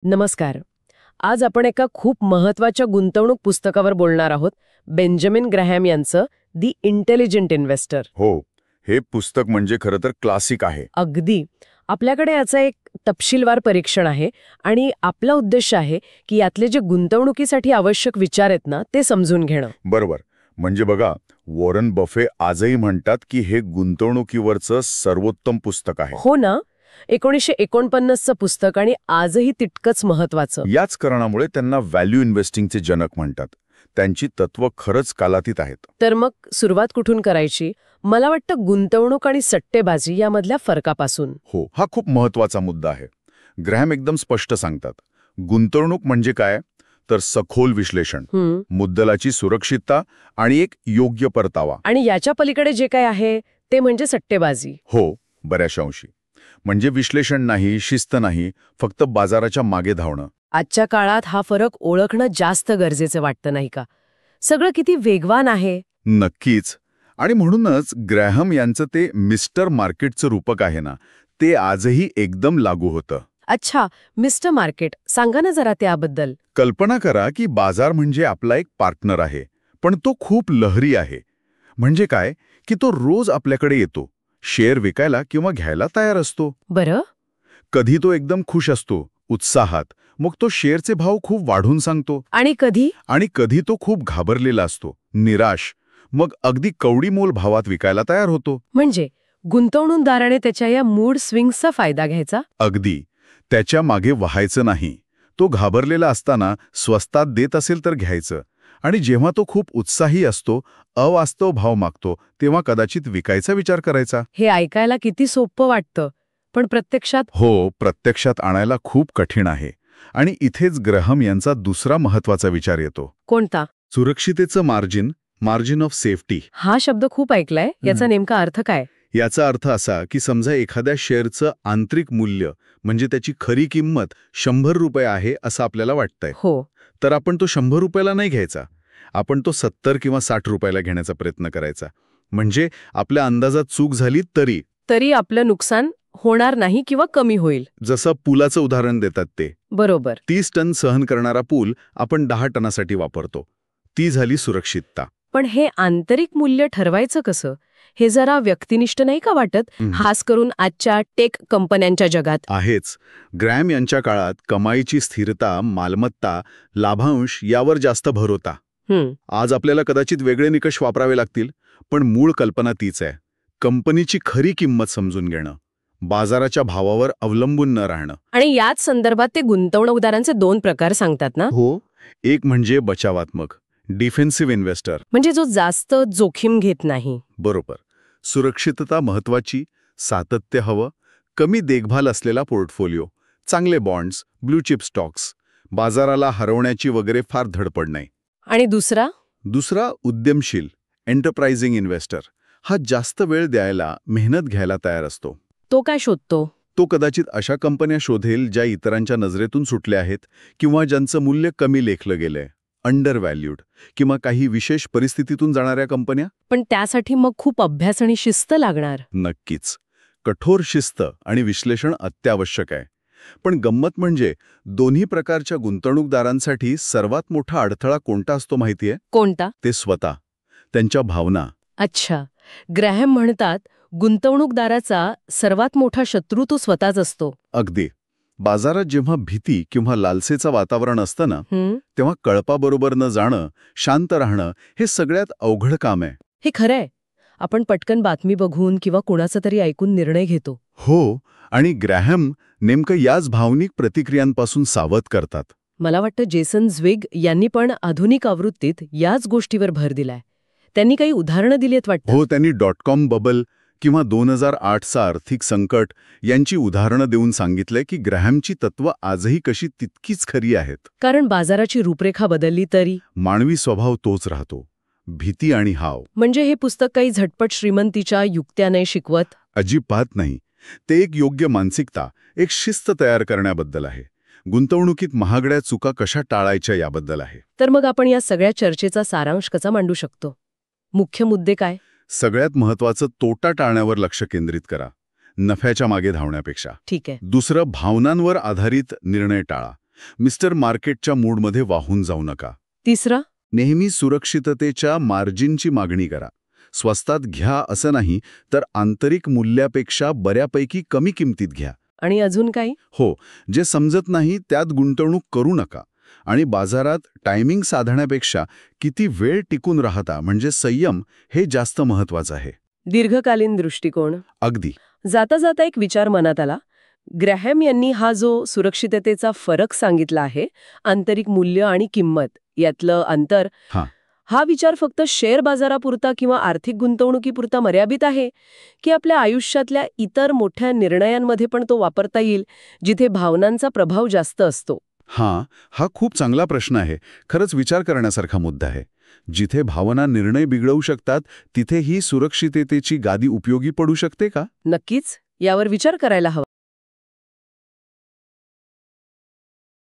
नमस्कार. आज आपण एका खूप महत्वाच्या गुंतवणूक पुस्तकावर बोलणार आहोत. बेंजामिन ग्रॅहम यांचं दी इंटेलिजंट इन्व्हेस्टर. हो, हे पुस्तक म्हणजे खरं तर क्लासिक आहे. अगदी. आपल्याकडे याचं एक तपशीलवार परीक्षण आहे आणि आपला उद्देश आहे की यातले जे गुंतवणुकीसाठी आवश्यक विचार आहेत ना ते समजून घेणं. बरोबर. म्हणजे बघा, वॉरन बफे आजही म्हणतात की हे गुंतवणुकीवरचं सर्वोत्तम पुस्तक आहे. हो ना. 1949चं पुस्तक आणि आजही तितकंच महत्वाचं. याच कारणामुळे त्यांना व्हॅल्यू इन्व्हेस्टिंगचे जनक म्हणतात. त्यांची तत्व खरंच कालातीत आहेत. तर मग सुरुवात कुठून करायची? मला वाटतं गुंतवणूक आणि सट्टेबाजी यामधल्या फरकापासून. हो, हा खूप महत्वाचा मुद्दा आहे. ग्रॅहम एकदम स्पष्ट सांगतात, गुंतवणूक म्हणजे काय, तर सखोल विश्लेषण, मुद्दलाची सुरक्षितता आणि एक योग्य परतावा. आणि याच्या पलीकडे जे काय आहे ते म्हणजे सट्टेबाजी. हो, बऱ्याचशा अंशी. म्हणजे विश्लेषण नाही, शिस्त नाही, फक्त बाजाराच्या मागे धावणं. आजच्या काळात हा फरक ओळखणं जास्त गरजेचं वाटतं नाही का? सगळं किती वेगवान आहे. नक्कीच. आणि म्हणूनच ग्रॅहम यांचं ते मिस्टर मार्केटचं रूपक आहे ना, ते आजही एकदम लागू होतं. अच्छा, मिस्टर मार्केट सांगा ना जरा त्याबद्दल. कल्पना करा की बाजार म्हणजे आपला एक पार्टनर आहे, पण तो खूप लहरी आहे. म्हणजे काय की तो रोज आपल्याकडे येतो, शेअर विकायला किंवा घ्यायला तयार असतो. बरं. कधी तो एकदम खुश असतो, उत्साहात, मग तो शेअरचे भाव खूप वाढून सांगतो. आणि कधी तो खूप घाबरलेला असतो, निराश, मग अगदी कवडीमोल भावात विकायला तयार होतो. म्हणजे गुंतवणूकदाराने त्याच्या या मूड स्विंग्सचा फायदा घ्यायचा. अगदी. त्याच्या मागे व्हायचं नाही. तो घाबरलेला असताना स्वस्तात देत असेल तर घ्यायचं, आणि जेव्हा तो खूप उत्साही असतो, अवास्तव भाव मागतो, तेव्हा कदाचित विकायचा विचार करायचा. हे ऐकायला किती सोपं वाटतं, पण प्रत्यक्षात. हो, प्रत्यक्षात आणायला खूप कठीण आहे. आणि इथेच ग्रॅहम यांचा दुसरा महत्वाचा विचार येतो. कोणता? सुरक्षितेचं मार्जिन ऑफ सेफ्टी. हा शब्द खूप ऐकलाय. याचा नेमका अर्थ काय? याचा अर्थ असा की समजा एखाद्या शेअरचं आंतरिक मूल्य म्हणजे त्याची खरी किंमत 100 रुपये आहे असं आपल्याला वाटतंय. हो. तर आपण तो 100 रुपयाला नाही घ्यायचा, आपण तो 70 किंवा 60 रुपयाला घेण्याचा प्रयत्न करायचा. म्हणजे आपल्या अंदाजात चूक झाली तरी आपलं नुकसान होणार नाही किंवा कमी होईल. जसं पुलाचं उदाहरण देतात ते. बरोबर. 30 टन सहन करणारा पूल आपण 10 टनासाठी वापरतो. ती झाली सुरक्षितता. पण हे आंतरिक मूल्य ठरवायचं कसं? हे जरा व्यक्तिनिष्ठ नाही का वाटत? खास करून आजच्या टेक कंपन्यांच्या जगात. आहेच. ग्रॅम यांच्या काळात कमाईची स्थिरता, मालमत्ता, लाभांश यावर जास्त भर होता. आज आपल्याला कदाचित वेगळे निकष वापरावे लागतील, पण मूळ कल्पना तीच आहे. कंपनीची खरी किंमत समजून घेणं, बाजाराच्या भावावर अवलंबून न राहणं. आणि याच संदर्भात ते गुंतवणूकदारांचे 2 प्रकार सांगतात ना? हो. एक म्हणजे बचावात्मक, डिफेन्सिव्ह इन्व्हेस्टर. म्हणजे जो जास्त जोखीम घेत नाही. बरोबर. सुरक्षितता महत्वाची, सातत्य हवं, कमी देखभाल असलेला पोर्टफोलिओ, चांगले बॉन्ड्स, ब्लू चिप स्टॉक्स, बाजाराला हरवण्याची वगैरे फार धडपड नाही. आणि दुसरा उद्यमशील, एंटरप्राइझिंग इन्व्हेस्टर. हा जास्त वेळ द्यायला, मेहनत घ्यायला तयार असतो. तो काय शोधतो? तो कदाचित अशा कंपन्या शोधेल ज्या इतरांच्या नजरेतून सुटल्या आहेत किंवा ज्यांचं मूल्य कमी लेखलं गेलंय, अंडर व्हॅल्यूड, किंवा काही विशेष परिस्थितीतून जाणाऱ्या कंपन्या. पण त्यासाठी मग खूप अभ्यास आणि शिस्त लागणार. नक्कीच. कठोर शिस्त आणि विश्लेषण अत्यावश्यक आहे. पण गंमत म्हणजे दोन्ही प्रकारच्या गुंतवणूकदारांसाठी सर्वात मोठा अडथळा कोणता असतो माहितीये? कोणता? ते स्वतः, त्यांच्या भावना. अच्छा. ग्रॅहम म्हणतात गुंतवणूकदाराचा सर्वात मोठा शत्रू तो स्वतःच असतो. अगदी. बाजारात जेव्हा भीती किंवा लालसेचं वातावरण असतं ना, तेव्हा कळपाबरोबर न जाणं, शांत राहणं हे सगळ्यात अवघड काम आहे. हे खरंय. आपण पटकन बातमी बघून किंवा कोणाचं तरी ऐकून निर्णय घेतो. हो. आणि ग्रॅहम नेमकं याच भावनिक प्रतिक्रियांपासून सावध करतात. मला वाटतं जेसन झ्विग यांनी पण आधुनिक आवृत्तीत याच गोष्टीवर भर दिलाय. त्यांनी काही उदाहरणं दिलीत वाटतं. हो, त्यांनी .com बबल किंवा 2008चा आर्थिक संकट यांची उदाहरणं देऊन सांगितलंय की ग्रॅहमची तत्व आजही कशी तितकीच खरी आहेत. कारण बाजाराची रूपरेखा बदलली तरी मानवी स्वभाव तोच राहतो, भीती आणि हाव. म्हणजे हे पुस्तक काही झटपट श्रीमंतीच्या युक्त्या नाही शिकवत. अजिबात नाही. ते एक योग्य मानसिकता, एक शिस्त तयार करण्याबद्दल आहे. गुंतवणुकीत महागड्या चुका कशा टाळायच्या याबद्दल आहे. तर मग आपण या सगळ्या चर्चेचा सारांश कसा मांडू शकतो? मुख्य मुद्दे काय? सगळ्यात महत्वाचं, तोटा टाळण्यावर लक्ष केंद्रित करा, नफ्याच्या मागे धावण्यापेक्षा. ठीक आहे. दुसरं, भावनांवर आधारित निर्णय टाळा. मिस्टर मार्केटच्या मूडमध्ये वाहून जाऊ नका. तिसरा, नेहमी सुरक्षिततेच्या मार्जिनची मागणी करा. स्वस्तात घ्या असं नाही, तर आंतरिक मूल्यापेक्षा बऱ्यापैकी कमी किमतीत घ्या. आणि अजून काही? हो, जे समजत नाही त्यात गुंतवणूक करू नका. आणि बाजारात टायमिंग साधण्यापेक्षा किती वेळ टिकून राहता म्हणजे संयम हे जास्त महत्वाचं आहे. दीर्घकालीन दृष्टिकोन. अगदी. जाता जाता एक विचार मनात आला. ग्रॅहम यांनी हा जो सुरक्षिततेचा फरक सांगितला आहे, आंतरिक मूल्य आणि किंमत यातलं अंतर, हां. हा विचार फक्त शेअर बाजारापुरता किंवा आर्थिक गुंतवणुकीपुरता मर्यादित आहे की आपल्या आयुष्यातल्या इतर मोठ्या निर्णयांमध्ये पण तो वापरता येईल, जिथे भावनांचा प्रभाव जास्त असतो? हा खूप चांगला प्रश्न आहे. खरंच विचार करण्यासारखा मुद्दा आहे. जिथे भावना निर्णय बिघडवू शकतात, तिथे ही सुरक्षिततेची गादी उपयोगी पडू शकते का? नक्कीच, यावर विचार करायला हवा.